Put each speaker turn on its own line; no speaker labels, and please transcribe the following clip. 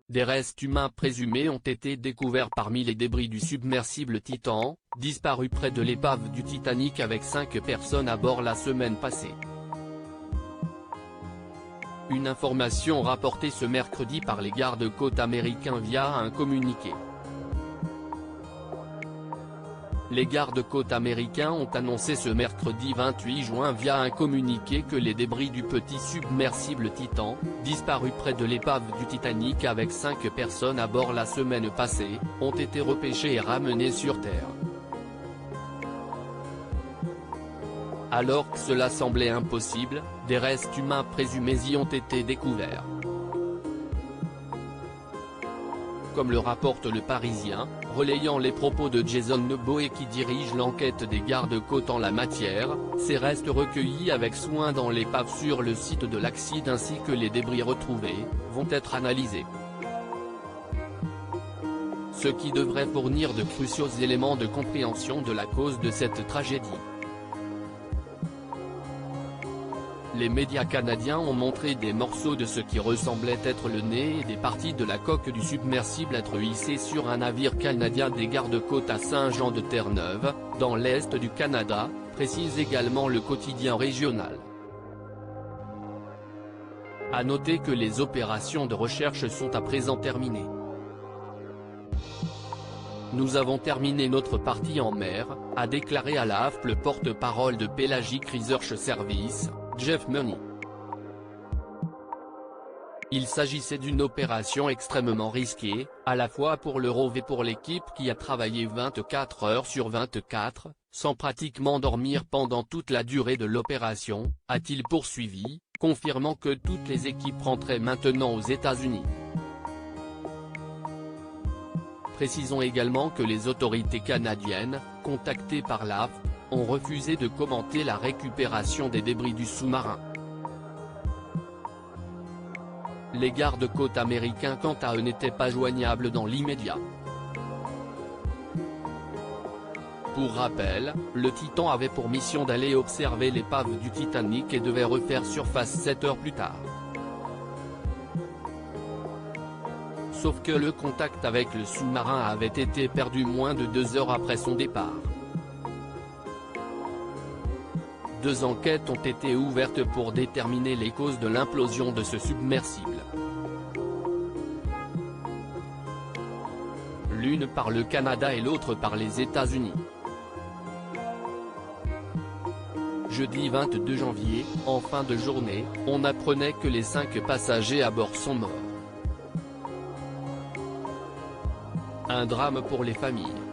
des restes humains présumés ont été découverts parmi les débris du submersible Titan, disparu près de l'épave du Titanic avec 5 personnes à bord la semaine passée. Une information rapportée ce mercredi par les gardes-côtes américains via un communiqué. Les gardes-côtes américains ont annoncé ce mercredi 28 juin via un communiqué que les débris du petit submersible Titan, disparu près de l'épave du Titanic avec 5 personnes à bord la semaine passée, ont été repêchés et ramenés sur Terre. Alors que cela semblait impossible, des restes humains présumés y ont été découverts. Comme le rapporte Le Parisien, relayant les propos de Jason Neboé qui dirige l'enquête des gardes-côtes en la matière, ces restes recueillis avec soin dans l'épave sur le site de l'accident ainsi que les débris retrouvés, vont être analysés. Ce qui devrait fournir de cruciaux éléments de compréhension de la cause de cette tragédie. Les médias canadiens ont montré des morceaux de ce qui ressemblait être le nez et des parties de la coque du submersible être hissées sur un navire canadien des gardes-côtes à Saint-Jean-de-Terre-Neuve, dans l'est du Canada, précise également le quotidien régional. À noter que les opérations de recherche sont à présent terminées. Nous avons terminé notre partie en mer, a déclaré à la AFP le porte-parole de Pelagic Research Service, Jeff Money. Il s'agissait d'une opération extrêmement risquée, à la fois pour le ROV et pour l'équipe qui a travaillé 24 heures sur 24, sans pratiquement dormir pendant toute la durée de l'opération, a-t-il poursuivi, confirmant que toutes les équipes rentraient maintenant aux États-Unis. Précisons également que les autorités canadiennes, contactées par l'AFP, ont refusé de commenter la récupération des débris du sous-marin. Les gardes-côtes américains quant à eux n'étaient pas joignables dans l'immédiat. Pour rappel, le Titan avait pour mission d'aller observer l'épave du Titanic et devait refaire surface 7 heures plus tard. Sauf que le contact avec le sous-marin avait été perdu moins de 2 heures après son départ. 2 enquêtes ont été ouvertes pour déterminer les causes de l'implosion de ce submersible. L'une par le Canada et l'autre par les États-Unis. Jeudi 22 janvier, en fin de journée, on apprenait que les 5 passagers à bord sont morts. Un drame pour les familles.